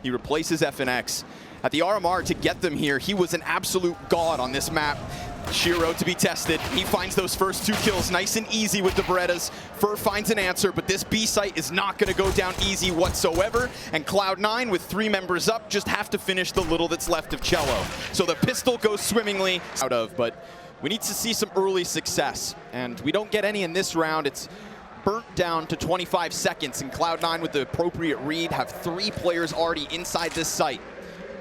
He replaces FNX. At the RMR to get them here, he was an absolute god on this map. Shiro to be tested. He finds those first 2 kills nice and easy with the Berettas. Fur finds an answer, but this B site is not going to go down easy whatsoever. And Cloud9, with 3 members up, just have to finish the little that's left of Cello. So the pistol goes swimmingly out of, but we need to see some early success. And we don't get any in this round. It's burnt down to 25 seconds, and Cloud9 with the appropriate read have 3 players already inside this site.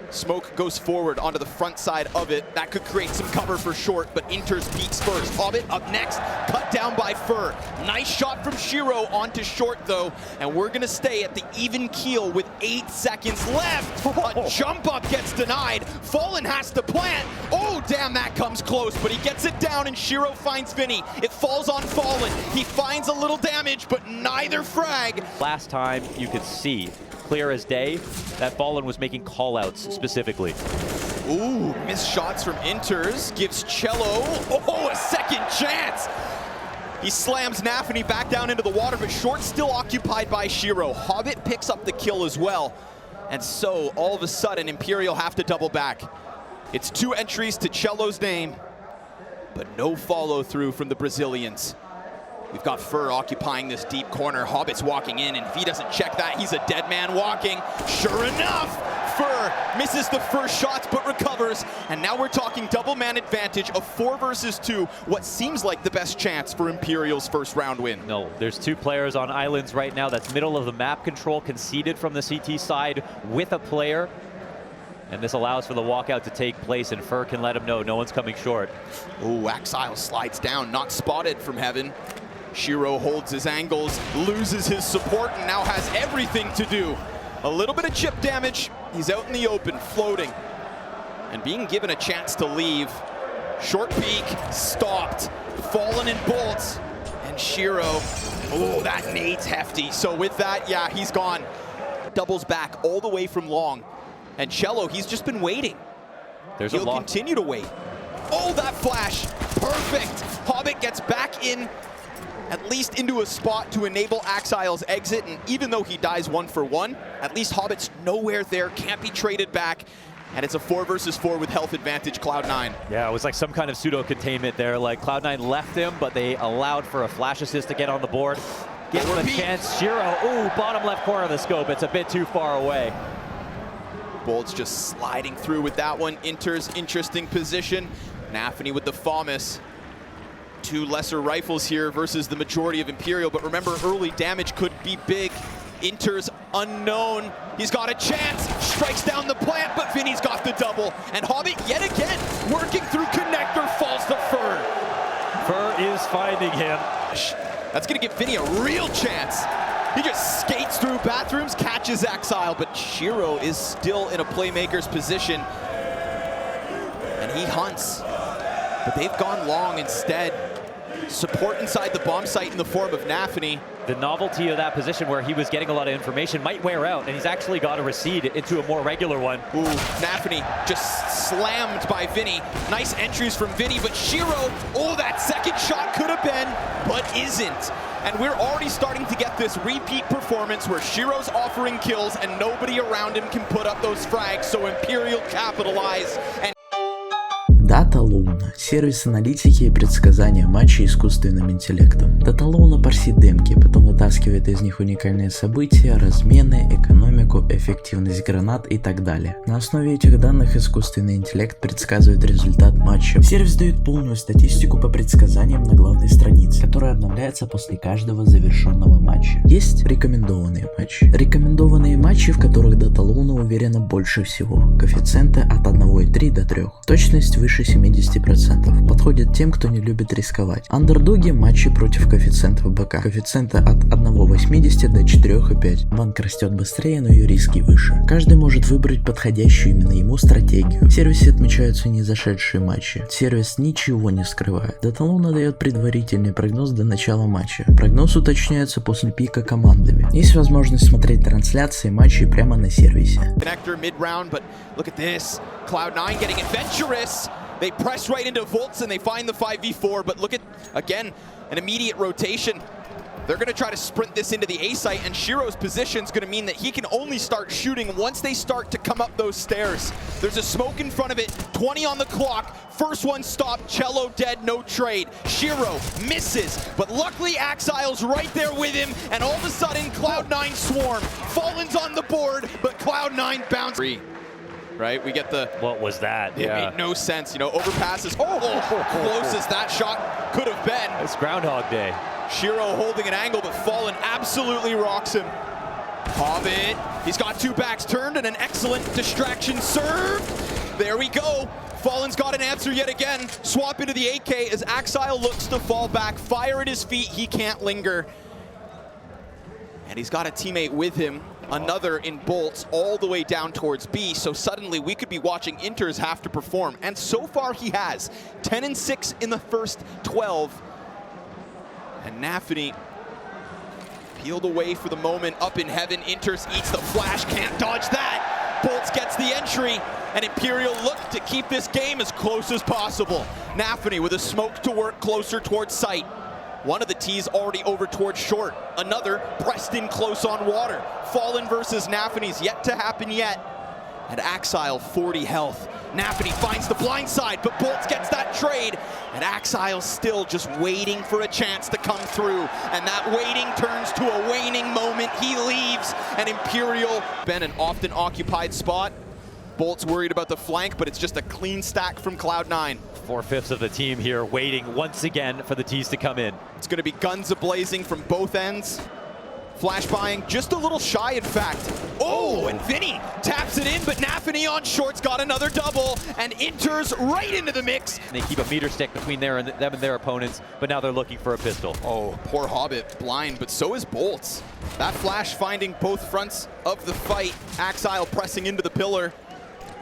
Smoke goes forward onto the front side of it. That could create some cover for short, but Inters peeks first. Hobbit up next, cut down by Fur. Nice shot from Shiro onto short though, and we're gonna stay at the even keel with 8 seconds left. A jump up gets denied. Fallen has to plant. Oh damn, that comes close, but he gets it down and Shiro finds Vinny. It falls on Fallen. He finds a little damage, but neither frag. Last time you could see clear as day that Fallen was making call-outs specifically. Ooh, missed shots from Inters, gives Cello, a second chance! He slams NaVI back down into the water, but Short's still occupied by Shiro. Hobbit picks up the kill as well. And so, all of a sudden, Imperial have to double back. It's 2 entries to Cello's name, but no follow-through from the Brazilians. We've got Fur occupying this deep corner. Hobbit's walking in, and if he doesn't check that, he's a dead man walking. Sure enough, Fur misses the first shots, but recovers. And now we're talking double man advantage of 4 versus 2, what seems like the best chance for Imperial's first round win. No, there's 2 players on islands right now. That's middle of the map control, conceded from the CT side with a player. And this allows for the walkout to take place, and Fur can let him know no one's coming short. Ooh, Exile slides down, not spotted from heaven. Shiro holds his angles, loses his support, and now has everything to do. A little bit of chip damage. He's out in the open, floating, and being given a chance to leave. Short peek, stopped, Fallen in bolts, and Shiro, oh, that nade's hefty. So with that, yeah, he's gone. Doubles back all the way from long. And Cello, he's just been waiting. He'll continue to wait. Oh, that flash, perfect. Hobbit gets back in, at least into a spot to enable Axile's exit, and even though he dies 1 for 1, at least Hobbit's nowhere there, can't be traded back, and it's a 4 versus 4 with health advantage Cloud9. Yeah, it was like some kind of pseudo-containment there, like Cloud9 left him, but they allowed for a flash assist to get on the board. Give him a chance, Shiro, ooh, bottom left corner of the scope, it's a bit too far away. Bolt's just sliding through with that one. Inter's interesting position. NaVI with the FAMAS. 2 lesser rifles here versus the majority of Imperial, but remember, early damage could be big. Inter's unknown. He's got a chance, strikes down the plant, but Vinny's got the double. And Hobbit, yet again, working through connector, falls to Fur. Fur is finding him. That's gonna give Vinny a real chance. He just skates through bathrooms, catches Exile, but Shiro is still in a playmaker's position. And he hunts, but they've gone long instead. Support inside the bomb site in the form of NaVI. The novelty of that position where he was getting a lot of information might wear out, and he's actually got to recede into a more regular one. Ooh, NaVI just slammed by Vinny. Nice entries from Vinny, but Shiro, oh, that second shot could have been, but isn't. And we're already starting to get this repeat performance where Shiro's offering kills and nobody around him can put up those frags, so Imperial capitalize. And DataLuna – сервис аналитики и предсказания матчей искусственным интеллектом. DataLuna парсит демки, потом вытаскивает из них уникальные события, размены, экономику, эффективность гранат и так далее. На основе этих данных искусственный интеллект предсказывает результат матча. Сервис дает полную статистику по предсказаниям на главной странице, которая обновляется после каждого завершенного матча. Есть рекомендованные матчи. Рекомендованные матчи, в которых DataLuna уверена больше всего. Коэффициенты от 1,3 до 3. Точность выше 70%. Подходит тем, кто не любит рисковать. Андердоги – матчи против коэффициентов БК. Коэффициенты от 1,80 до 4,5. Банк растет быстрее, но ее риски выше. Каждый может выбрать подходящую именно ему стратегию. В сервисе отмечаются не зашедшие матчи. Сервис ничего не скрывает. DataLuna дает предварительный прогноз до начала матча. Прогноз уточняется после пика командами. Есть возможность смотреть трансляции матчей прямо на сервисе. Cloud9 getting adventurous. They press right into Volts and they find the 5v4, but look at, again, an immediate rotation. They're going to try to sprint this into the A site, and Shiro's position is going to mean that he can only start shooting once they start to come up those stairs. There's a smoke in front of it, 20 on the clock. First one stopped, Cello dead, no trade. Shiro misses, but luckily Axile's right there with him, and all of a sudden Cloud9 swarm. Fallen's on the board, but Cloud9 bounces. Right, we get the... What was that? It made no sense, you know, overpasses. Oh, close as that shot could have been. It's Groundhog Day. Shiro holding an angle, but Fallen absolutely rocks him. Hobbit, he's got two backs turned and an excellent distraction served. There we go. Fallen's got an answer yet again. Swap into the AK as Axile looks to fall back. Fire at his feet, he can't linger. And he's got a teammate with him. Another in bolts all the way down towards B, so suddenly we could be watching Inters have to perform. And so far he has. 10 and 6 in the first 12. And NaVI peeled away for the moment, up in heaven. Inters eats the flash, can't dodge that. Bolts gets the entry, and Imperial look to keep this game as close as possible. NaVI with a smoke to work closer towards site. One of the T's already over towards short. Another pressed in close on water. Fallen versus NaVI's yet to happen yet. And Axile 40 health. NaVI finds the blind side, but Bolts gets that trade. And Axile's still just waiting for a chance to come through. And that waiting turns to a waning moment. He leaves, and Imperial been an often occupied spot. Bolt's worried about the flank, but it's just a clean stack from Cloud9. 4/5 of the team here waiting once again for the T's to come in. It's going to be guns a-blazing from both ends. Flash buying, just a little shy in fact. Oh, and Vinny taps it in, but NaVI on short's got another double, and Inters right into the mix. They keep a meter stick between them and their opponents, but now they're looking for a pistol. Oh, poor Hobbit, blind, but so is Bolts. That flash finding both fronts of the fight. Axile pressing into the pillar.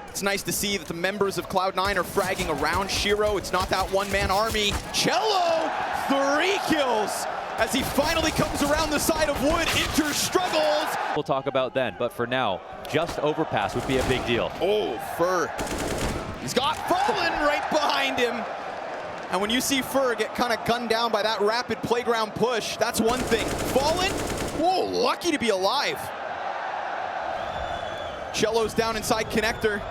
It's nice to see that the members of Cloud9 are fragging around Shiro. It's not that one-man army. Cello, 3 kills. As he finally comes around the side of wood, Inter struggles. We'll talk about then, but for now, just overpass would be a big deal. Oh, Fur. He's got Fallen right behind him. And when you see Fur get kind of gunned down by that rapid playground push, that's one thing. Fallen, whoa, lucky to be alive. Cello's down inside connector.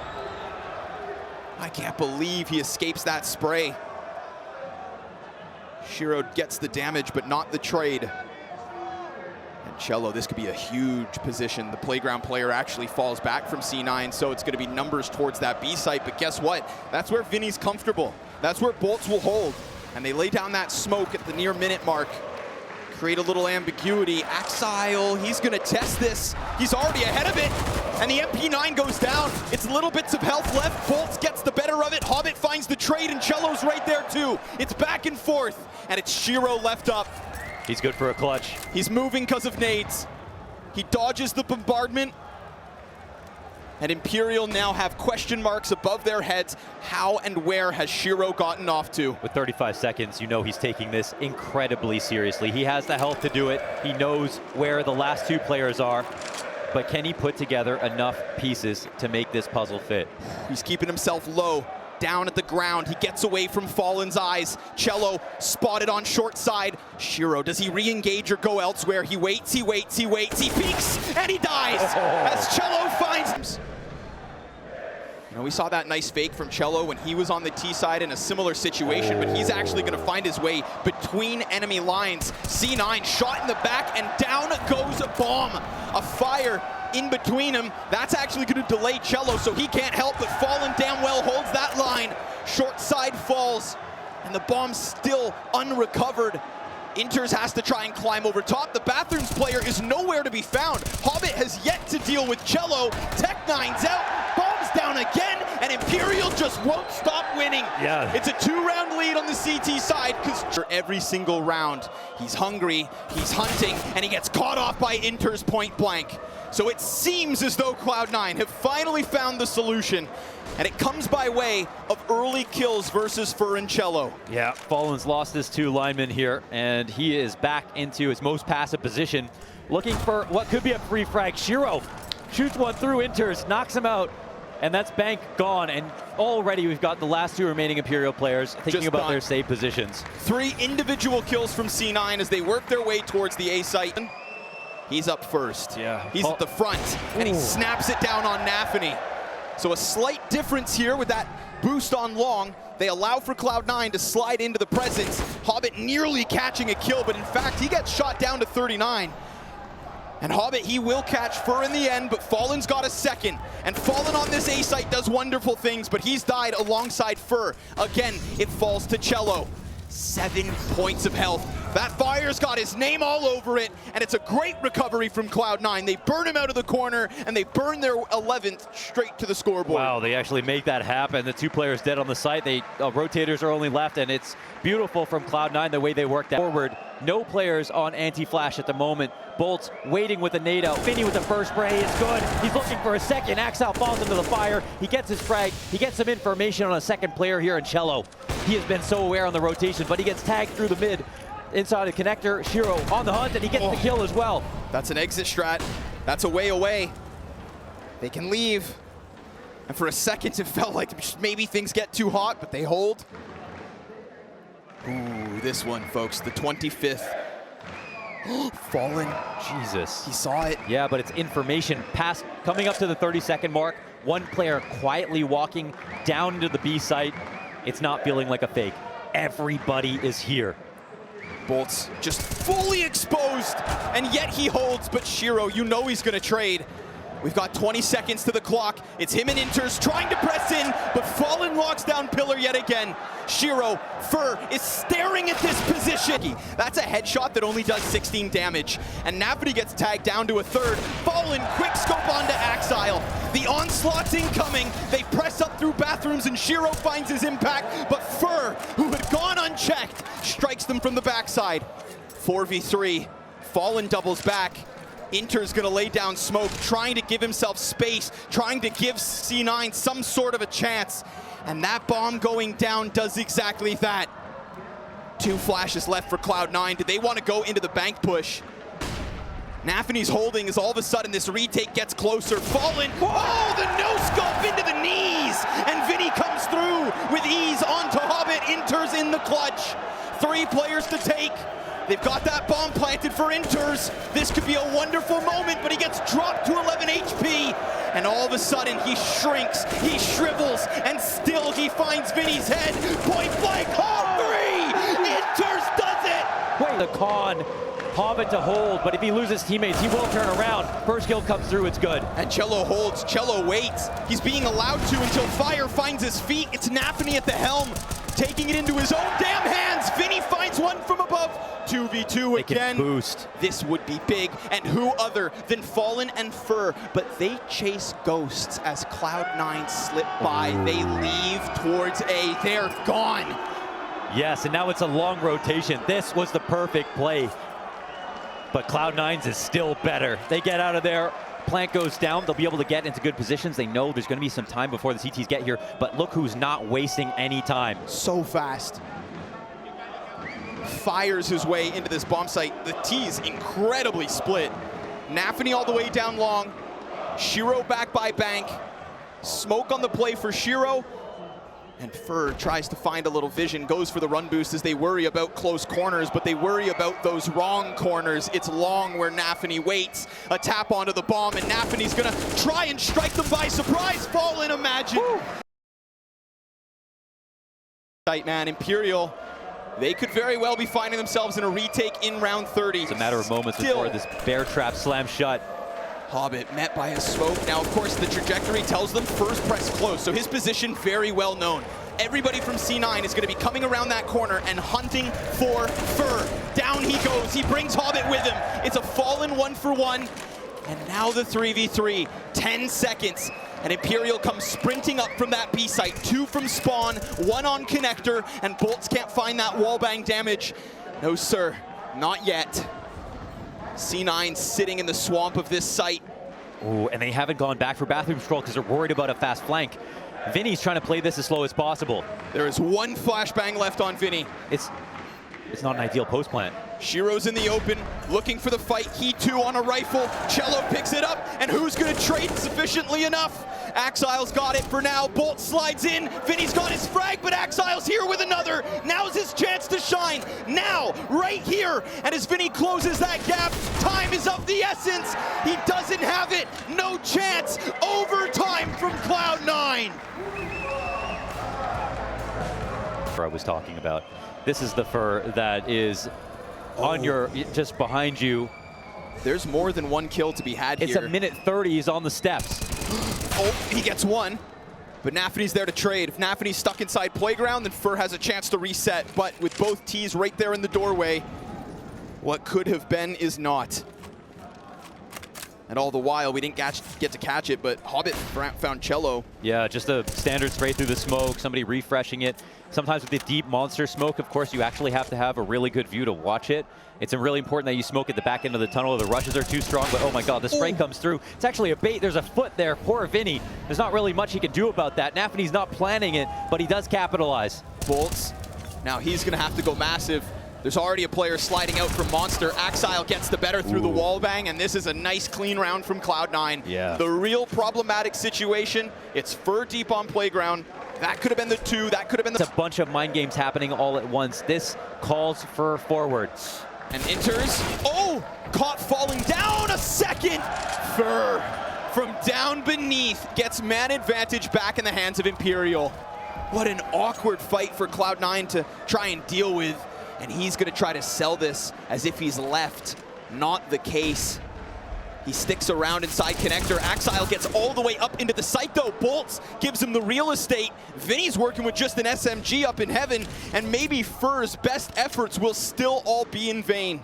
I can't believe he escapes that spray. Shiro gets the damage, but not the trade. And Cello, this could be a huge position. The playground player actually falls back from C9, so it's going to be numbers towards that B site. But guess what? That's where Vinny's comfortable. That's where Bolts will hold. And they lay down that smoke at the near minute mark. Create a little ambiguity. Axile, he's going to test this. He's already ahead of it. And the MP9 goes down. It's little bits of health left. Bolts gets the better of it. Hobbit finds the trade, and Cello's right there too. It's back and forth, and it's Shiro left up. He's good for a clutch. He's moving because of nades. He dodges the bombardment. And Imperial now have question marks above their heads. How and where has Shiro gotten off to? With 35 seconds, you know he's taking this incredibly seriously. He has the health to do it. He knows where the last two players are. But can he put together enough pieces to make this puzzle fit? He's keeping himself low, down at the ground. He gets away from Fallen's eyes. Cello spotted on short side. Shiro, does he re-engage or go elsewhere? He waits, he waits, he waits, he peeks, and he dies as Cello finds him. You know, we saw that nice fake from Cello when he was on the T side in a similar situation, but he's actually going to find his way between enemy lines. C9 shot in the back, and down goes a bomb. A fire in between him. That's actually going to delay Cello, so he can't help, but Fallen damn well holds that line. Short side falls, and the bomb's still unrecovered. Inters has to try and climb over top. The Bathrooms player is nowhere to be found. Hobbit has yet to deal with Cello. Tech9's out, bomb's down again, and Imperial just won't stop winning. Yeah. It's a 2-round lead on the CT side, because for every single round, he's hungry, he's hunting, and he gets caught off by Inters point blank. So it seems as though Cloud9 have finally found the solution, and it comes by way of early kills versus Fur and Cello. Yeah, Fallen's lost his 2 linemen here, and he is back into his most passive position, looking for what could be a free frag. Shiro shoots one through Inters, knocks him out, And that's Bank gone, and already we've got the last two remaining Imperial players thinking Just about gone. their save positions. 3 individual kills from C9 as they work their way towards the A site. He's up first. Yeah. He's at the front, and he snaps it down on NaVI. So a slight difference here with that boost on long. They allow for Cloud9 to slide into the presence. Hobbit nearly catching a kill, but in fact, he gets shot down to 39. And Hobbit, he will catch Fur in the end, but Fallen's got a second. And Fallen on this A site does wonderful things, but he's died alongside Fur. Again, it falls to Cello. 7 points of health. That fire's got his name all over it, and it's a great recovery from Cloud9. They burn him out of the corner, and they burn their 11th straight to the scoreboard. Wow, they actually make that happen. The 2 players dead on the site. Rotators are only left, and it's beautiful from Cloud9 the way they worked that forward. No players on anti-flash at the moment. Bolts waiting with a nade out. flamie with the first spray is good. He's looking for a second. Axel falls into the fire. He gets his frag. He gets some information on a second player here in Cello. He has been so aware on the rotation, but he gets tagged through the mid. Inside the connector, Shiro on the hunt, and he gets the kill as well. That's an exit strat. That's a way away. They can leave. And for a second, it felt like maybe things get too hot, but they hold. Ooh, this one, folks, the 25th. Fallen. Jesus. He saw it. Yeah, but it's information. Pass coming up to the 30-second mark. One player quietly walking down into the B site. It's not feeling like a fake. Everybody is here. Bolts just fully exposed, and yet he holds, but Shiro, you know he's gonna trade. We've got 20 seconds to the clock. It's him and Inters trying to press in, but Fallen locks down Pillar yet again. Shiro, Fur is staring at this position. That's a headshot that only does 16 damage. And NaVI gets tagged down to a third. Fallen, quick scope onto Axile. The onslaught's incoming. They press up through bathrooms and Shiro finds his impact, but Fur, who had gone unchecked, strikes them from the backside. 4v3, Fallen doubles back. Inter's gonna lay down smoke, trying to give himself space, trying to give C9 some sort of a chance. And that bomb going down does exactly that. 2 flashes left for Cloud9. Do they want to go into the bank push? NaVI's holding as all of a sudden this retake gets closer. Fallen, oh, the no-scope into the knees! And Vinny comes through with ease onto Hobbit. Inter's in the clutch. 3 players to take. They've got that bomb planted for Inters. This could be a wonderful moment, but he gets dropped to 11 HP. And all of a sudden, he shrinks, he shrivels, and still he finds Vinny's head. Point blank, all 3! Inters does it! Wait, the con. Hobbit to hold, but if he loses teammates, he will turn around. First kill comes through, it's good. And Cello holds, Cello waits. He's being allowed to until Fire finds his feet. It's NaVI at the helm, taking it into his own damn hands. Vinny finds one from above. 2v2 again. Boost. This would be big, and who other than Fallen and Fur, but they chase ghosts as Cloud9 slip by. They leave towards A. They're gone. Yes, and now it's a long rotation. This was the perfect play. But Cloud9's is still better. They get out of there. Plant goes down. They'll be able to get into good positions. They know there's going to be some time before the CTs get here, but look who's not wasting any time. So fast. Fires his way into this bomb site. The T's incredibly split. NaVI all the way down long. Shiro back by Bank. Smoke on the play for Shiro. And Fur tries to find a little vision, goes for the run boost as they worry about close corners, but they worry about those wrong corners. It's long where NaVI waits. A tap onto the bomb, and NaVI's gonna try and strike them by surprise. Fallen, imagine. Tight man, Imperial. They could very well be finding themselves in a retake in round 30. It's a matter of moments before this bear trap slams shut. Hobbit met by a smoke. Now, of course, the trajectory tells them first press close, so his position very well known. Everybody from C9 is going to be coming around that corner and hunting for Fur. Down he goes. He brings Hobbit with him. It's a Fallen 1-for-1. And now the 3v3. 10 seconds. And Imperial comes sprinting up from that B site. 2 from spawn, 1 on connector, and Bolts can't find that wallbang damage. No, sir. Not yet. C9 sitting in the swamp of this site. Ooh, and they haven't gone back for bathroom stroll because they're worried about a fast flank. Vinny's trying to play this as slow as possible. There is 1 flashbang left on Vinny. It's not an ideal post plant. Shiro's in the open, looking for the fight. He too on a rifle. Cello picks it up, and who's going to trade sufficiently enough? Axile's got it for now. Bolt slides in. Vinny's got his frag, but Axile's here with another. Now's his chance to shine. Now, right here. And as Vinny closes that gap, time is of the essence. He doesn't have it. No chance. Overtime from CLOUD9. I was talking about. This is the fur that is on your, just behind you. There's more than one kill to be had It's here. a minute 30, he's on the steps. Oh, he gets one. But NaVi's there to trade. If NaVi's stuck inside playground, then Fur has a chance to reset. But with both T's right there in the doorway, what could have been is not. And all the while, we didn't get to catch it, but Hobbit found Cello. Yeah, just a standard spray through the smoke, somebody refreshing it. Sometimes with the deep monster smoke, of course, you actually have to have a really good view to watch it. It's really important that you smoke at the back end of the tunnel. The rushes are too strong, but oh my god, the spray comes through. It's actually a bait. There's a foot there. Poor Vinny. There's not really much he can do about that. NaVi's not planning it, but he does capitalize. Bolts. Now he's going to have to go massive. There's already a player sliding out from Monster. Axile gets the better through the wall bang, and this is a nice clean round from CLOUD9. Yeah. The real problematic situation, it's Fur deep on playground. That could have been the two, that could have been the... It's a bunch of mind games happening all at once. This calls for forward. And enters, oh, caught falling down a second. Fur from down beneath gets man advantage back in the hands of Imperial. What an awkward fight for CLOUD9 to try and deal with. And he's going to try to sell this as if he's left. Not the case. He sticks around inside connector. Axile gets all the way up into the site though. Bolts gives him the real estate. Vinny's working with just an SMG up in heaven. And maybe Fur's best efforts will still all be in vain.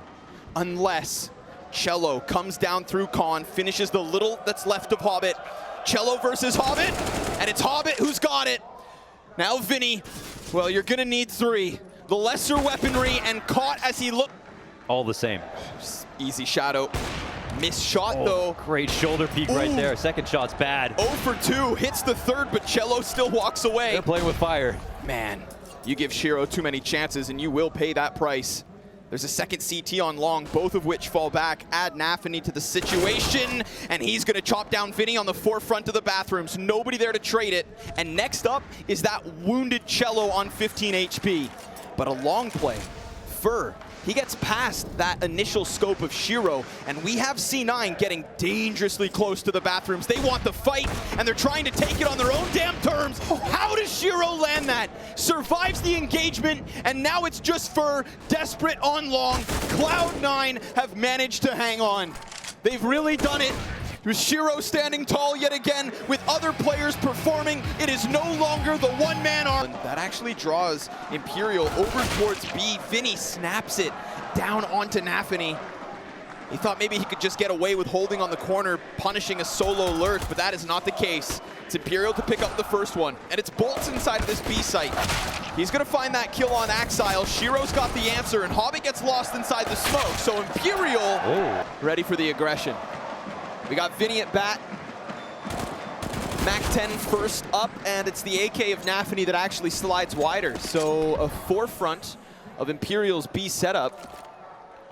Unless Cello comes down through Con, finishes the little that's left of Hobbit. Cello versus Hobbit. And it's Hobbit who's got it. Now Vinny, well, you're going to need three. The lesser weaponry and caught as he looked. All the same. Easy shadow. Missed shot though. Great shoulder peek right there. Second shot's bad. 0 for 2, hits the third, but Cello still walks away. They're playing with fire. Man, you give Shiro too many chances and you will pay that price. There's a second CT on long, both of which fall back. Add NaVi to the situation, and he's gonna chop down Vinny on the forefront of the bathrooms. Nobody there to trade it. And next up is that wounded Cello on 15 HP. But a long play. Fur, he gets past that initial scope of Shiro, and we have C9 getting dangerously close to the bathrooms. They want the fight, and they're trying to take it on their own damn terms. How does Shiro land that? Survives the engagement, and now it's just Fur, desperate on long. CLOUD9 have managed to hang on. They've really done it. With Shiro standing tall yet again, with other players performing, it is no longer the one-man army. That actually draws Imperial over towards B. Vinny snaps it down onto NaVi. He thought maybe he could just get away with holding on the corner, punishing a solo lurch, but that is not the case. It's Imperial to pick up the first one, and it's Bolts inside of this B site. He's gonna find that kill on Axile. Shiro's got the answer, and Hobbit gets lost inside the smoke, so Imperial ready for the aggression. We got Vinny at bat. Mac-10 first up, and it's the AK of NaVi that actually slides wider. So a forefront of Imperial's B setup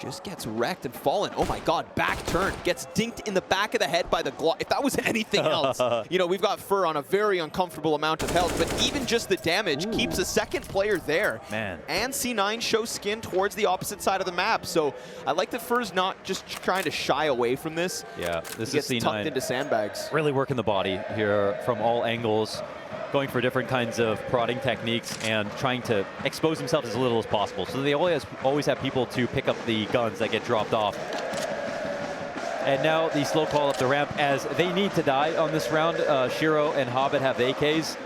just gets wrecked and fallen. Oh my god, back turn. Gets dinked in the back of the head by the Glock. If that was anything else, you know, we've got Fur on a very uncomfortable amount of health, but even just the damage keeps a second player there. Man. And C9 shows skin towards the opposite side of the map. So I like that Fur's not just trying to shy away from this. Yeah, this He is gets C9. tucked into sandbags. Really working the body here from all angles, going for different kinds of prodding techniques and trying to expose themselves as little as possible. So they always have people to pick up the guns that get dropped off. And now the slow call up the ramp as they need to die on this round. Shiro and Hobbit have AKs.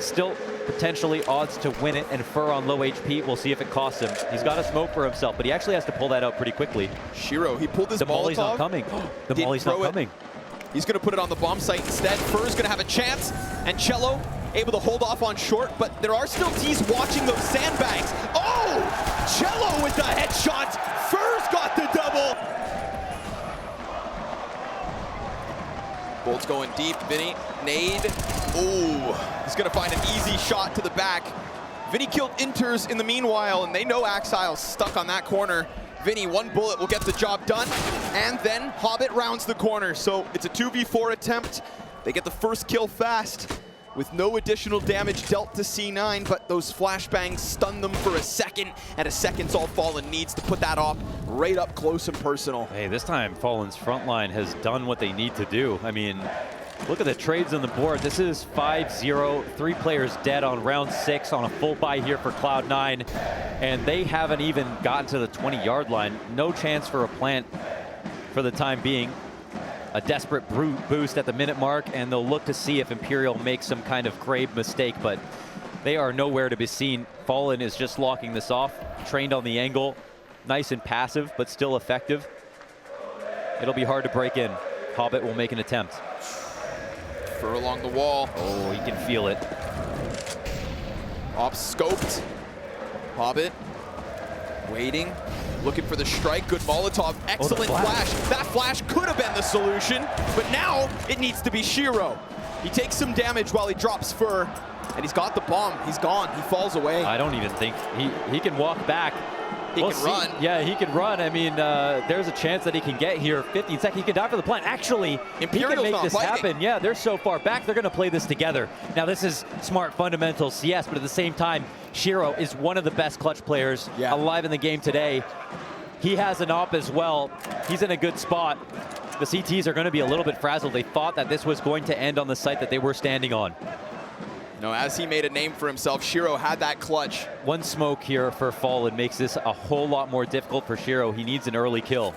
Still potentially odds to win it, and Fur on low HP. We'll see if it costs him. He's got a smoke for himself, but he actually has to pull that out pretty quickly. Shiro, he pulled his The Molly's Molotov. not coming. The Molly's not coming. He's going to put it on the bomb site instead. Fur's going to have a chance, and Cello able to hold off on short, but there are still T's watching those sandbags. Oh! Cello with the headshots. Fur's got the double. Bolt's going deep. Vinny, nade. Ooh, he's going to find an easy shot to the back. Vinny killed Inters in the meanwhile, and they know Axile's stuck on that corner. Vinny, one bullet will get the job done, and then Hobbit rounds the corner. So it's a 2v4 attempt. They get the first kill fast with no additional damage dealt to C9, but those flashbangs stun them for a second, and a second's all Fallen needs to put that off right up close and personal. Hey, this time Fallen's front line has done what they need to do. I mean, look at the trades on the board. This is 5-0, 3 players dead on round 6 on a full buy here for Cloud9, and they haven't even gotten to the 20-yard line. No chance for a plant for the time being. A desperate boost at the minute mark, and they'll look to see if Imperial makes some kind of grave mistake, but they are nowhere to be seen. Fallen is just locking this off, trained on the angle, nice and passive, but still effective. It'll be hard to break in. Hobbit will make an attempt. Fur along the wall. Oh, he can feel it. Off scoped. Hobbit waiting, looking for the strike. Good Molotov, excellent flash. That flash could have been the solution, but now it needs to be Shiro. He takes some damage while he drops Fur, and he's got the bomb. He's gone. He falls away. I don't even think he can walk back. He can run. Yeah, he can run. I mean, there's a chance that he can get here. 15 seconds. He can die for the plant. Actually, Imperial's he can make not this fighting. happen. Yeah, they're so far back. They're going to play this together. Now, this is smart fundamentals, yes, but at the same time, Shiro is one of the best clutch players alive in the game today. He has an op as well. He's in a good spot. The CTs are going to be a little bit frazzled. They thought that this was going to end on the site that they were standing on. No, as he made a name for himself, Shiro had that clutch. One smoke here for Fallen makes this a whole lot more difficult for Shiro. He needs an early kill.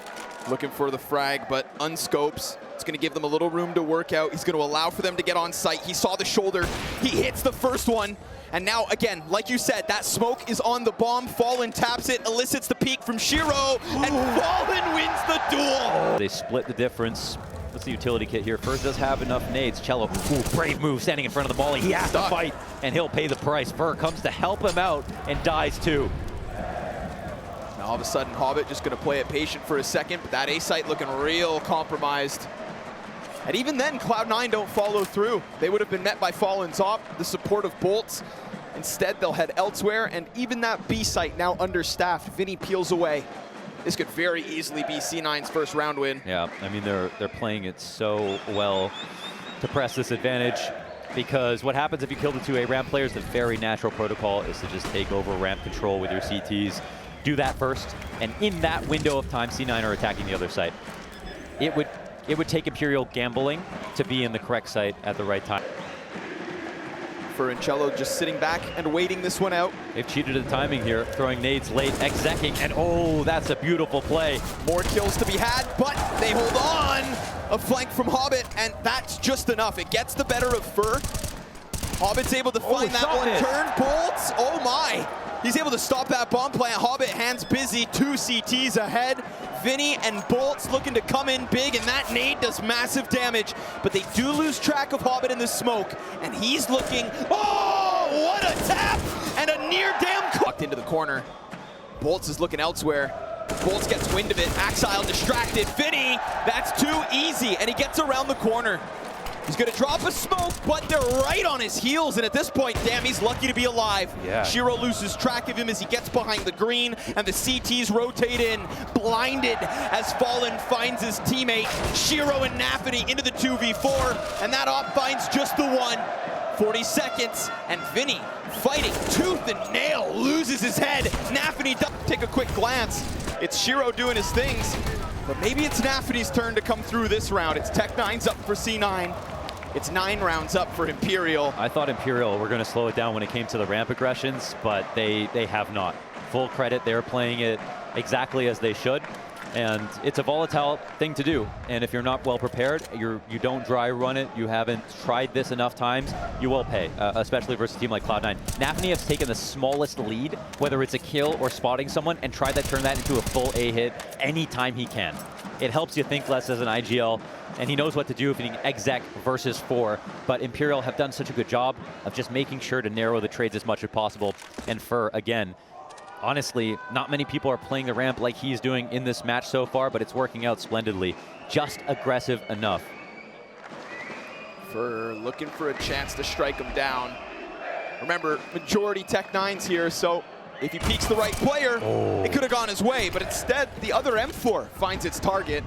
Looking for the frag, but unscopes. It's going to give them a little room to work out. He's going to allow for them to get on site. He saw the shoulder. He hits the first one. And now, again, like you said, that smoke is on the bomb. Fallen taps it, elicits the peek from Shiro, and Fallen wins the duel. They split the difference. What's the utility kit here? Fur does have enough nades. Cello, brave move, standing in front of the volley. He has to fight, and he'll pay the price. Fur comes to help him out and dies too. Now all of a sudden, Hobbit just going to play it patient for a second, but that A site looking real compromised. And even then, Cloud9 don't follow through. They would have been met by Fallen's op, the support of Bolts. Instead, they'll head elsewhere, and even that B site now understaffed. Vinny peels away. This could very easily be C9's first round win. Yeah, I mean, they're playing it so well to press this advantage, because what happens if you kill the 2A ramp players, the very natural protocol is to just take over ramp control with your CTs. Do that first, and in that window of time, C9 are attacking the other site. It would take Imperial gambling to be in the correct site at the right time. For Cello just sitting back and waiting this one out. They've cheated the timing here, throwing nades late, execing, and oh, that's a beautiful play. More kills to be had, but they hold on. A flank from Hobbit, and that's just enough. It gets the better of Fur. Hobbit's able to find that one. Turn, Bolts, oh my. He's able to stop that bomb plant. Hobbit, hands busy, 2 CTs ahead. Vinny and Bolts looking to come in big, and that nade does massive damage. But they do lose track of Hobbit in the smoke, and he's looking, oh, what a tap! And a near damn walked into the corner. Bolts is looking elsewhere. Bolts gets wind of it, Axile distracted. Vinny, that's too easy, and he gets around the corner. He's gonna drop a smoke, but they're right on his heels, and at this point, damn, he's lucky to be alive. Yeah. Shiro loses track of him as he gets behind the green, and the CTs rotate in, blinded as Fallen finds his teammate. Shiro and NaVI into the 2v4, and that op finds just the one. 40 seconds, and Vinny fighting tooth and nail, loses his head. NaVI does take a quick glance. It's Shiro doing his things, but maybe it's NaVI's turn to come through this round. It's Tech9's up for C9. It's 9 rounds up for Imperial. I thought Imperial were going to slow it down when it came to the ramp aggressions, but they have not. Full credit, they're playing it exactly as they should, and it's a volatile thing to do. And if you're not well prepared, you don't dry run it, you haven't tried this enough times, you will pay, especially versus a team like Cloud9. NaVI has taken the smallest lead, whether it's a kill or spotting someone, and tried to turn that into a full A hit anytime he can. It helps you think less as an IGL, and he knows what to do if he can exec versus 4. But Imperial have done such a good job of just making sure to narrow the trades as much as possible. And Fur, again, honestly, not many people are playing the ramp like he's doing in this match so far, but it's working out splendidly. Just aggressive enough. Fur looking for a chance to strike him down. Remember, majority Tech9's here, so if he peeks the right player, it could have gone his way, but instead, the other M4 finds its target.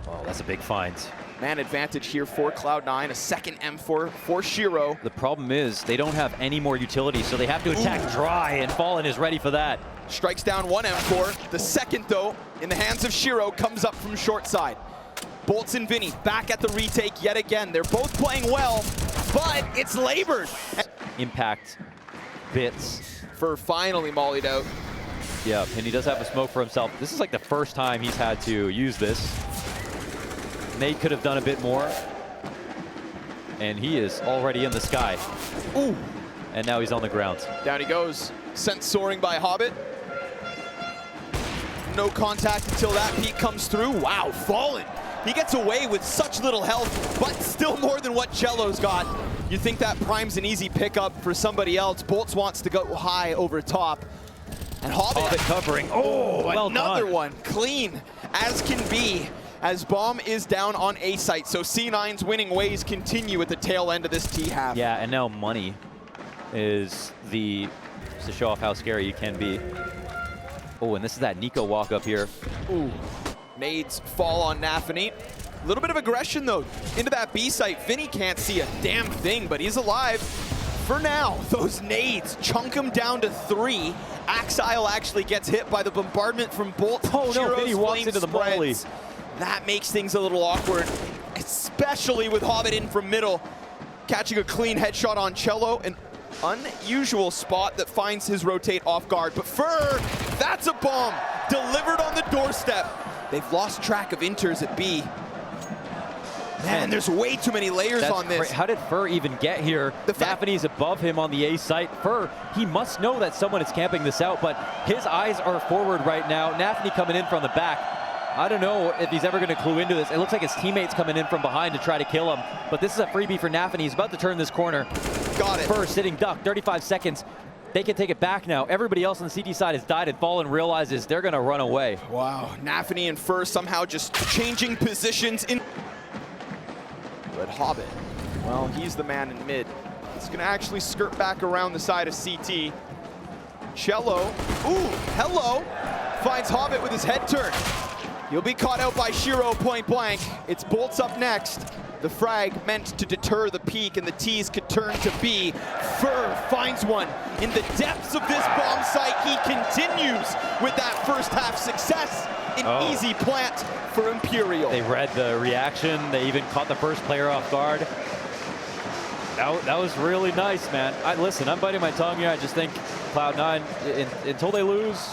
Oh, that's a big find. Man advantage here for Cloud9, a second M4 for Shiro. The problem is they don't have any more utility, so they have to attack dry, and Fallen is ready for that. Strikes down one M4. The second, though, in the hands of Shiro, comes up from short side. Bolts and Vinny back at the retake yet again. They're both playing well, but it's labored. Impact bits. For finally mollied out. Yeah, and he does have a smoke for himself. This is like the first time he's had to use this. Nate could have done a bit more. And he is already in the sky. Ooh! And now he's on the ground. Down he goes. Sent soaring by Hobbit. No contact until that peek comes through. Wow, Fallen. He gets away with such little health, but still more than what Cello's got. You think that prime's an easy pickup for somebody else. Bolts wants to go high over top. And Hobbit covering. Oh, well another done. one. Clean as can be. As Bomb is down on A site. So C9's winning ways continue at the tail end of this T-half. Yeah, and now money is to show off how scary you can be. Oh, and this is that Nico walk up here. Ooh. Nades fall on NaVI. A little bit of aggression, though, into that B site. Vinny can't see a damn thing, but he's alive. For now, those nades chunk him down to 3. Axile actually gets hit by the bombardment from Bolt. Oh no, Vinny walks into the molly. That makes things a little awkward, especially with Hobbit in from middle. Catching a clean headshot on Cello, an unusual spot that finds his rotate off guard. But Fur, that's a bomb, delivered on the doorstep. They've lost track of Inters at B. Man, there's way too many layers on this. How did Fur even get here? NaVi's above him on the A site. Fur, he must know that someone is camping this out, but his eyes are forward right now. NaVi coming in from the back. I don't know if he's ever going to clue into this. It looks like his teammates coming in from behind to try to kill him, but this is a freebie for NaVi. He's about to turn this corner. Got it. Fur sitting duck, 35 seconds. They can take it back now. Everybody else on the CT side has died, and Fallen realizes they're going to run away. Wow, NaVi and Fur somehow just changing positions in. But Hobbit, well, he's the man in mid. He's going to actually skirt back around the side of CT. Cello, ooh, hello, finds Hobbit with his head turn. He'll be caught out by Shiro point blank. It's Bolts up next. The frag meant to deter the peak, and the T's could turn to B. Fur finds one in the depths of this bomb site. He continues with that first half success. An easy plant for Imperial. They read the reaction. They even caught the first player off guard. That was really nice, man. Listen, I'm biting my tongue here. I just think Cloud9, until they lose,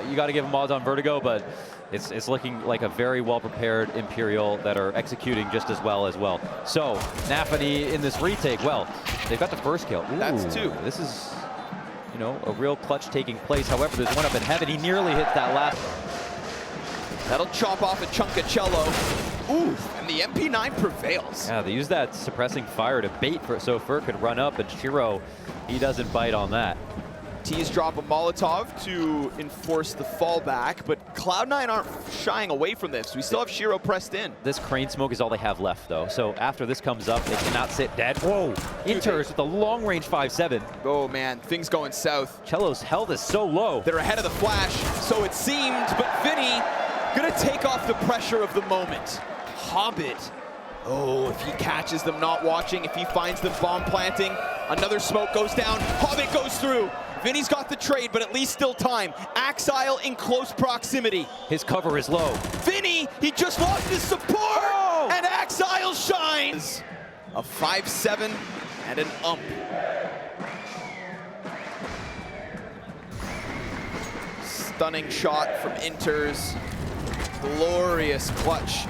you got to give them odds on Vertigo, but it's looking like a very well-prepared Imperial that are executing just as well. So, NaVi in this retake, well, they've got the first kill. Ooh, that's 2. This is, you know, a real clutch taking place. However, there's one up in heaven. He nearly hits that last. That'll chop off a chunk of Cello. Ooh, and the MP9 prevails. Yeah, they use that suppressing fire to bait so Fur could run up, and Shiro, he doesn't bite on that. T's drop a Molotov to enforce the fallback, but Cloud9 aren't shying away from this. We still have Shiro pressed in. This crane smoke is all they have left, though. So after this comes up, they cannot sit dead. Whoa! Inters with a long-range 5-7. Oh, man, things going south. Cello's health is so low. They're ahead of the flash, so it seemed, but Vinny gonna take off the pressure of the moment. Hobbit. Oh, if he catches them not watching, if he finds them bomb planting, another smoke goes down, Hobbit goes through. Vinny's got the trade, but at least still time. Axile in close proximity. His cover is low. Vinny, he just lost his support, and Axile shines. A 5-7 and an ump. Stunning shot from Inters. Glorious clutch.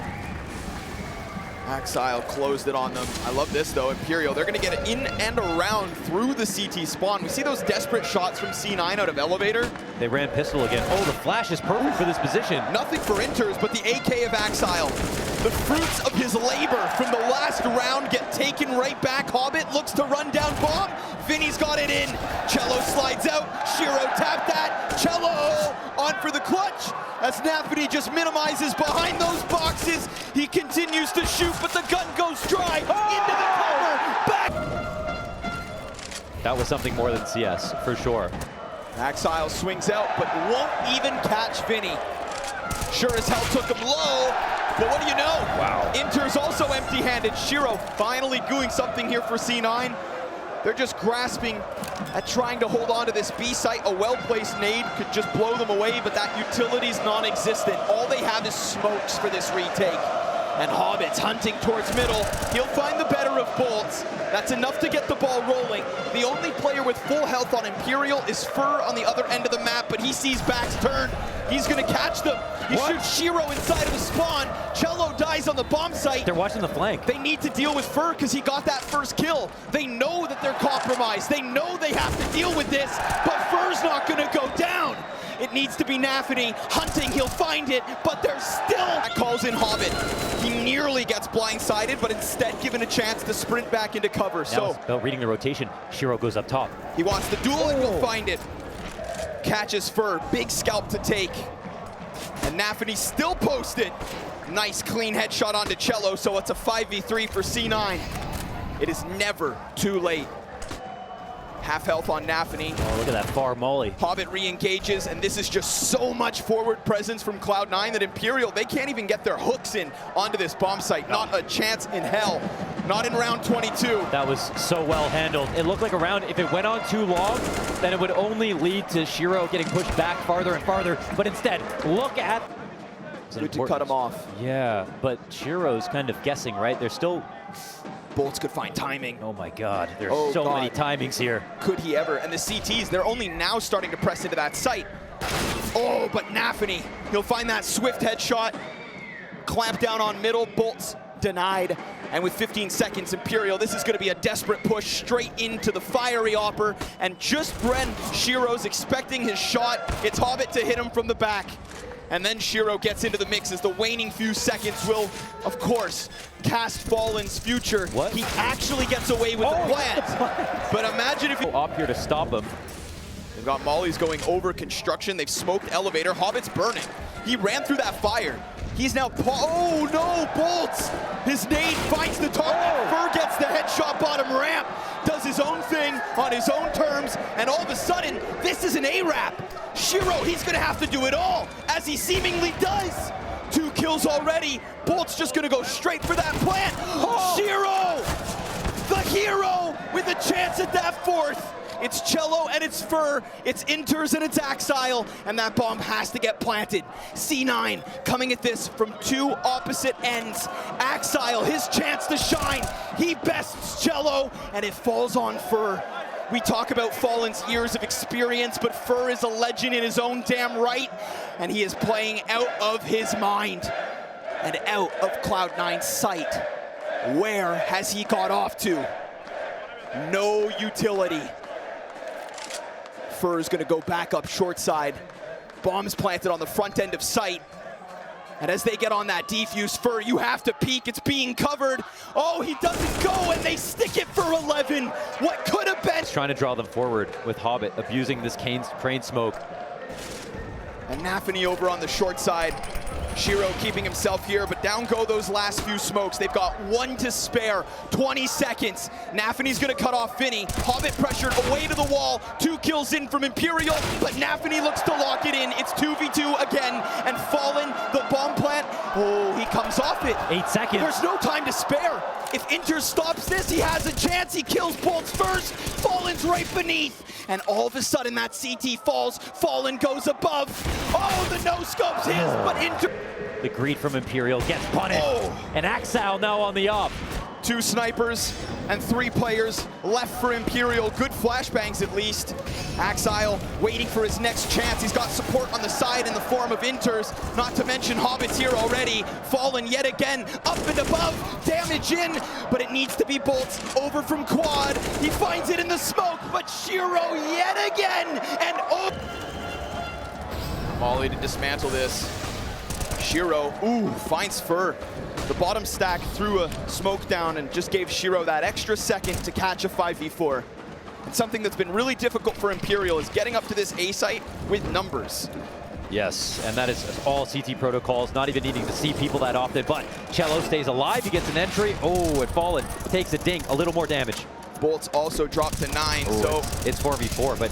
Axile closed it on them. I love this though, Imperial. They're gonna get it in and around through the CT spawn. We see those desperate shots from C9 out of elevator. They ran pistol again. Oh, the flash is perfect for this position. Nothing for Inters, but the AK of Axile. The fruits of his labor from the last round get taken right back. Hobbit looks to run down bomb. Vinny's got it in. Cello slides out. Shiro tapped that. Cello on for the clutch. As NaVi just minimizes behind those boxes. He continues to shoot, but the gun goes dry. Into the cover. Back. That was something more than CS, for sure. Axile swings out, but won't even catch Vinny. Sure as hell took him low. But what do you know? Wow. Inter's also empty-handed. Shiro finally doing something here for C9. They're just grasping at trying to hold on to this B site. A well-placed nade could just blow them away, but that utility's non-existent. All they have is smokes for this retake. And Hobbit's hunting towards middle. He'll find the better of Bolts. That's enough to get the ball rolling. The only player with full health on Imperial is Fur on the other end of the map, but he sees backs turn. He's gonna catch them. He shoots Shiro inside of the spawn. Cello dies on the bomb site. They're watching the flank. They need to deal with Fur because he got that first kill. They know that they're compromised. They know they have to deal with this, but Fur's not gonna go down. It needs to be NaVI hunting, he'll find it, but there's still... That calls in Hobbit. He nearly gets blindsided, but instead given a chance to sprint back into cover. Now So about reading the rotation, Shiro goes up top. he wants the duel and will find it. Catches Fur, big scalp to take. And NaVI still posted. Nice clean headshot onto Cello, so it's a 5v3 for C9. It is never too late. Half health on NaVI. Oh, look at that far molly. Hobbit re-engages, and this is just so much forward presence from CLOUD9 that Imperial, they can't even get their hooks in onto this bomb site. Not a chance in hell. Not in round 22. That was so well handled. It looked like a round, if it went on too long, then it would only lead to Shiro getting pushed back farther and farther. But instead, look at... Good to cut him off. Yeah, but Shiro's kind of guessing, right? There's still... Bolts could find timing. Oh my God, there's so many timings here. Could he ever? And the CTs, they're only now starting to press into that site. Oh, but NaVI, he'll find that swift headshot. Clamp down on middle, Bolts denied. And with 15 seconds, Imperial, this is gonna be a desperate push straight into the fiery Opper. And just when Shiro's expecting his shot, it's Hobbit to hit him from the back. And then Shiro gets into the mix as the waning few seconds will, of course, cast Fallen's future. What? He actually gets away with the plant. But imagine if he... Up here to stop him. They've got mollies going over construction. They've smoked elevator. Hobbit's burning. He ran through that fire. He's now... Oh, no, Bolts! His nade finds the target. Fur gets the headshot bottom ramp. Does his own thing on his own terms. And all of a sudden, this is an A-Rap. Shiro, he's going to have to do it all, as he seemingly does. 2 kills already. Bolt's just going to go straight for that plant. Oh. Shiro, the hero, with a chance at that 4th. It's Cello and it's Fur, it's Inters and it's Axile, and that bomb has to get planted. C9 coming at this from 2 opposite ends. Axile, his chance to shine. He bests Cello, and it falls on Fur. We talk about Fallen's years of experience, but Fur is a legend in his own damn right, and he is playing out of his mind and out of CLOUD9's sight. Where has he got off to? No utility. Fur is gonna go back up short side. Bombs planted on the front end of sight. And as they get on that defuse, Fur, you have to peek, it's being covered. Oh, he doesn't go, and they stick it for 11. What could have been? Trying to draw them forward with Hobbit, abusing this crane smoke. And NaVI over on the short side. Shiro keeping himself here, but down go those last few smokes. They've got 1 to spare, 20 seconds. NaVI's gonna cut off Finny. Hobbit pressured away to the wall. 2 kills in from Imperial, but NaVI looks to lock it in. It's 2v2 again, and Fallen, the bomb plant, oh, he comes off it. 8 seconds. There's no time to spare. If Inter stops this, he has a chance. He kills Bolts first. Fallen's right beneath. And all of a sudden, that CT falls. Fallen goes above. Oh, the no-scope's his, but Inter... The greed from Imperial gets punted. Oh. And Axile now on the up. 2 snipers and 3 players left for Imperial. Good flashbangs at least. Axile waiting for his next chance. He's got support on the side in the form of Inters. Not to mention Hobbit's here already. Fallen yet again, up and above. Damage in, but it needs to be Bolts over from quad. He finds it in the smoke, but Shiro yet again. And oh! Molly to dismantle this. Shiro, ooh, finds Fur. The bottom stack threw a smoke down and just gave Shiro that extra second to catch a 5v4. And something that's been really difficult for Imperial is getting up to this A site with numbers. Yes, and that is all CT protocols, not even needing to see people that often, but Cello stays alive, he gets an entry. Oh, and Fallen takes a dink, a little more damage. Bolts also dropped to 9, Ooh, so... It's 4v4, but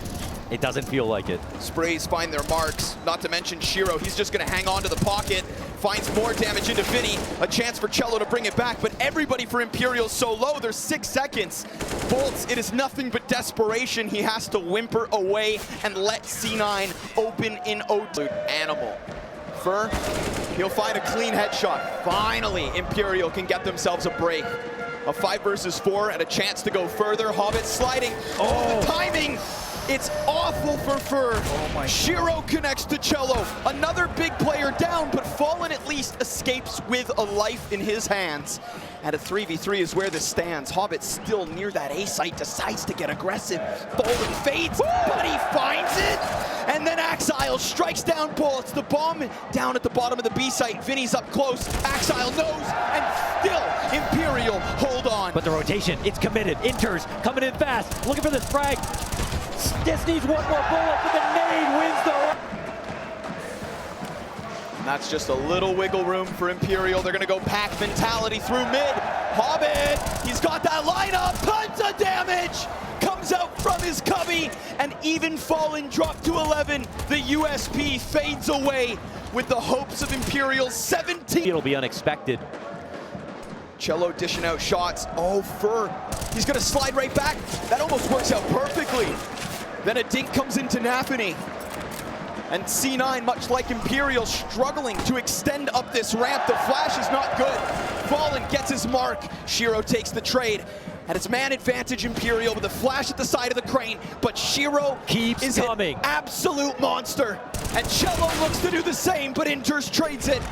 it doesn't feel like it. Sprays find their marks, not to mention Shiro. He's just gonna hang on to the pocket. finds more damage into Vinny. A chance for Cello to bring it back, but everybody for Imperial so low. There's 6 seconds. Bolts, it is nothing but desperation. He has to whimper away and let C9 open in O2. Animal. Fur, he'll find a clean headshot. Finally, Imperial can get themselves a break. A 5 versus 4 and a chance to go further. Hobbit sliding. Oh, the timing! It's awful for Fur. Oh my Shiro connects to Cello. Another big player down, but Fallen at least escapes with a life in his hands. And a 3v3 is where this stands. Hobbit still near that A site, decides to get aggressive. Fallen fades, but he finds it. And then Axile strikes down Bullets. The bomb down at the bottom of the B site. Vinny's up close. Axile knows, and still Imperial hold on. But the rotation, it's committed. Inters coming in fast, looking for this frag. Just needs one more bullet, but the nade wins the round. And that's just a little wiggle room for Imperial. They're gonna go pack mentality through mid. Hobbit, he's got that lineup, tons of damage! Comes out from his cubby, and even Fallen dropped to 11. The USP fades away with the hopes of Imperial's 17. It'll be unexpected. Cello dishing out shots. Oh, Fur, he's gonna slide right back. That almost works out perfectly. Then a dink comes into NaVI. And C9, much like Imperial, struggling to extend up this ramp. The flash is not good. Fallen gets his mark. Shiro takes the trade. And it's man advantage Imperial with a flash at the side of the crane. But Shiro keeps coming. An absolute monster. And Cello looks to do the same, but Inters trades it.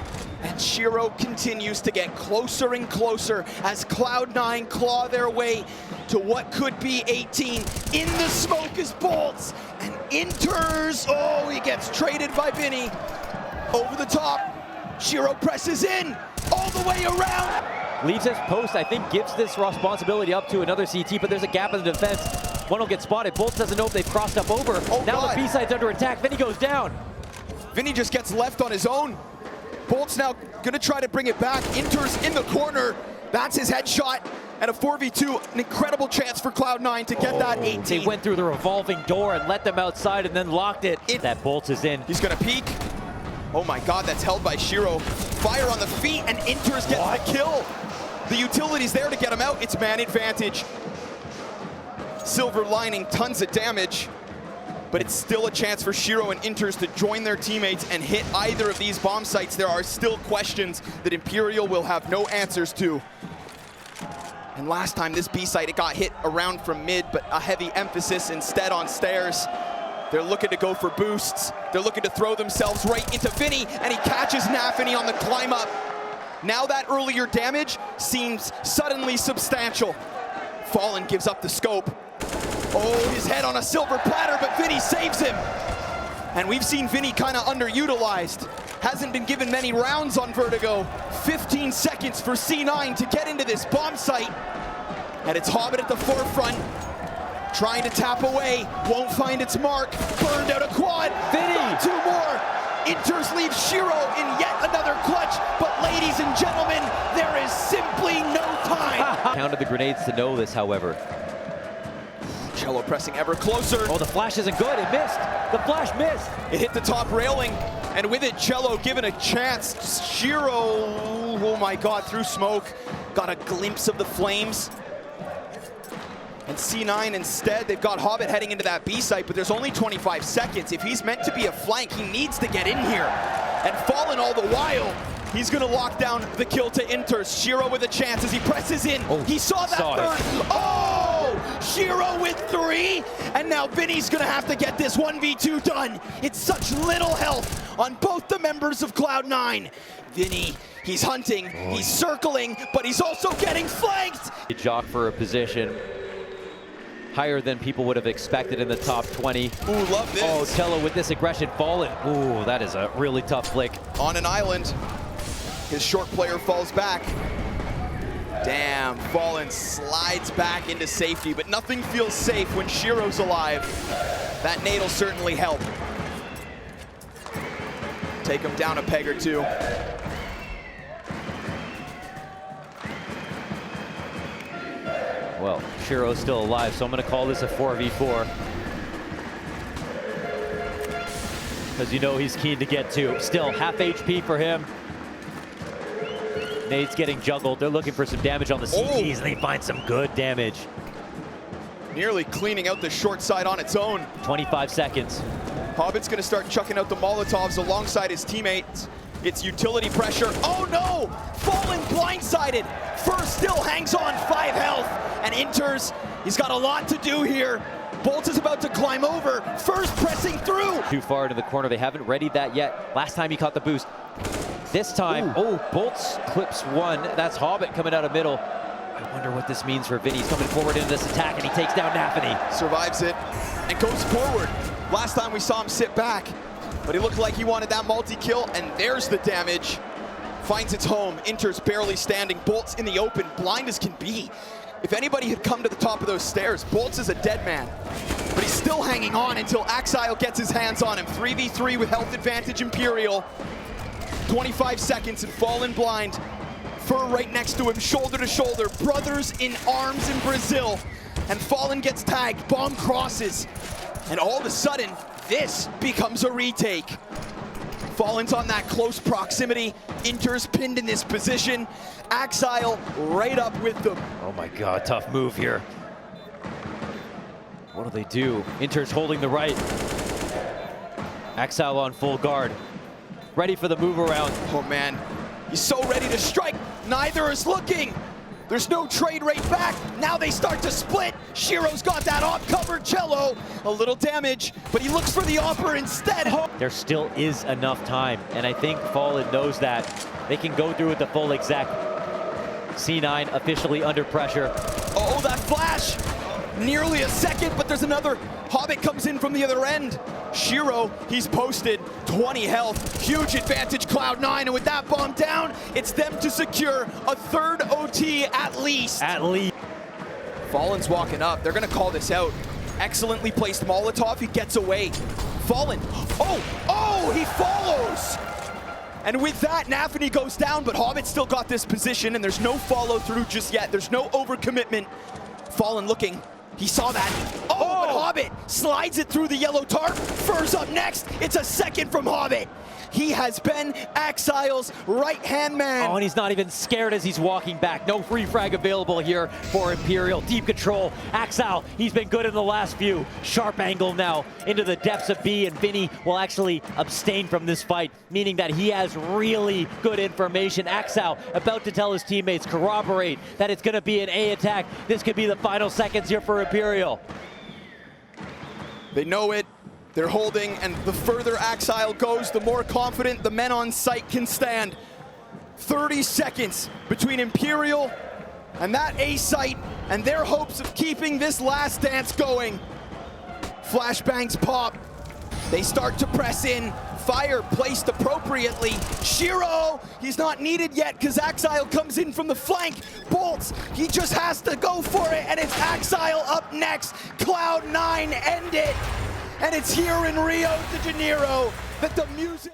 And Shiro continues to get closer and closer as CLOUD9 claw their way to what could be 18. In the smoke is Bolts, and Inters, oh, he gets traded by Vinny. Over the top, Shiro presses in, all the way around. Leaves his post, I think gives this responsibility up to another CT, but there's a gap in the defense. One will get spotted, Bolts doesn't know if they've crossed up over. Oh, now God. The B-side's under attack, Vinny goes down. Vinny just gets left on his own. Bolt's now gonna try to bring it back. Inters in the corner. That's his headshot. And a 4v2, an incredible chance for CLOUD9 to get that 18. They went through the revolving door and let them outside and then locked it. That Bolts is in. He's gonna peek. Oh my God, that's held by Shiro. Fire on the feet, and Inters gets the kill. The utility's there to get him out. It's man advantage. Silver lining, tons of damage. But it's still a chance for Shiro and Inters to join their teammates and hit either of these bomb sites. There are still questions that Imperial will have no answers to. And last time this B site, it got hit around from mid, but a heavy emphasis instead on stairs. They're looking to go for boosts. They're looking to throw themselves right into Vinny, and he catches NaVI on the climb up. Now that earlier damage seems suddenly substantial. Fallen gives up the scope. Oh, his head on a silver platter, but Vinny saves him. And we've seen Vinny kind of underutilized. Hasn't been given many rounds on Vertigo. 15 seconds for C9 to get into this bomb site. And it's Hobbit at the forefront, trying to tap away. Won't find its mark. Burned out a quad. Vinny! Got 2 more. Inters leave Shiro in yet another clutch. But ladies and gentlemen, there is simply no time. Counted the grenades to know this, however. Cello pressing ever closer. Oh, the flash isn't good. It missed. The flash missed. It hit the top railing, and with it, Cello given a chance. Shiro, oh my God, through smoke, got a glimpse of the flames. And C9 instead, they've got Hobbit heading into that B site, but there's only 25 seconds. If he's meant to be a flank, he needs to get in here. And Fallen all the while, he's gonna lock down the kill to Inters. Shiro with a chance as he presses in. Oh, he saw that third. Oh! Shiro with 3, and now Vinny's gonna have to get this 1v2 done. It's such little health on both the members of CLOUD9. Vinny, he's hunting, he's circling, but he's also getting flanked. Jock for a position higher than people would have expected in the top 20. Ooh, love this. Oh, Cello with this aggression, Fallen. Ooh, that is a really tough flick. On an island, his short player falls back. Damn, Fallen slides back into safety, but nothing feels safe when Shiro's alive. That nade will certainly help. Take him down a peg or 2. Well, Shiro's still alive, so I'm going to call this a 4v4. Because you know he's keen to get 2. Still, half HP for him. Nade's getting juggled. They're looking for some damage on the CTs, and they find some good damage. Nearly cleaning out the short side on its own. 25 seconds. Hobbit's gonna start chucking out the Molotovs alongside his teammates. It's utility pressure. Oh no! Fallen blindsided. First still hangs on 5 health and enters. He's got a lot to do here. Bolt is about to climb over. First pressing through. Too far into the corner. They haven't readied that yet. Last time he caught the boost. This time, Bolts clips one. That's Hobbit coming out of middle. I wonder what this means for Vinny. He's coming forward into this attack, and he takes down NaVI. Survives it and goes forward. Last time we saw him sit back, but he looked like he wanted that multi-kill, and there's the damage. Finds its home. Inter's barely standing. Bolts in the open, blind as can be. If anybody had come to the top of those stairs, Bolts is a dead man. But he's still hanging on until Axile gets his hands on him. 3v3 with health advantage Imperial. 25 seconds and Fallen blind. Fur right next to him, shoulder to shoulder. Brothers in arms in Brazil. And Fallen gets tagged, bomb crosses. And all of a sudden, this becomes a retake. Fallen's on that close proximity. Inter's pinned in this position. Axile right up with them. Oh my god, tough move here. What do they do? Inter's holding the right. Axile on full guard. Ready for the move around. Oh man, he's so ready to strike. Neither is looking. There's no trade right back. Now they start to split. Shiro's got that off-cover cello. A little damage, but he looks for the offer instead. There still is enough time, and I think Fallen knows that. They can go through with the full exec. C9 officially under pressure. Oh, that flash! Nearly a second, but there's another. Hobbit comes in from the other end. Shiro, he's posted 20 health. Huge advantage, Cloud9, and with that bomb down, it's them to secure a third OT at least. At least. Fallen's walking up. They're gonna call this out. Excellently placed Molotov. He gets away. Fallen. Oh, he follows. And with that, NaVI goes down, but Hobbit still got this position, and there's no follow through just yet. There's no overcommitment. Fallen looking. He saw that. Oh, but Hobbit slides it through the yellow tarp. Fur's up next. It's a second from Hobbit. He has been Axile's right-hand man. Oh, and he's not even scared as he's walking back. No free frag available here for Imperial. Deep control. Axile, he's been good in the last few. Sharp angle now into the depths of B, and Vinny will actually abstain from this fight, meaning that he has really good information. Axile about to tell his teammates, corroborate that it's going to be an A attack. This could be the final seconds here for Imperial. They know it. They're holding, and the further Axile goes, the more confident the men on site can stand. 30 seconds between Imperial and that A site and their hopes of keeping this last dance going. Flashbangs pop. They start to press in. Fire placed appropriately. Shiro, he's not needed yet because Axile comes in from the flank. Bolts, he just has to go for it, and it's Axile up next. Cloud9 end it. And it's here in Rio de Janeiro that the music...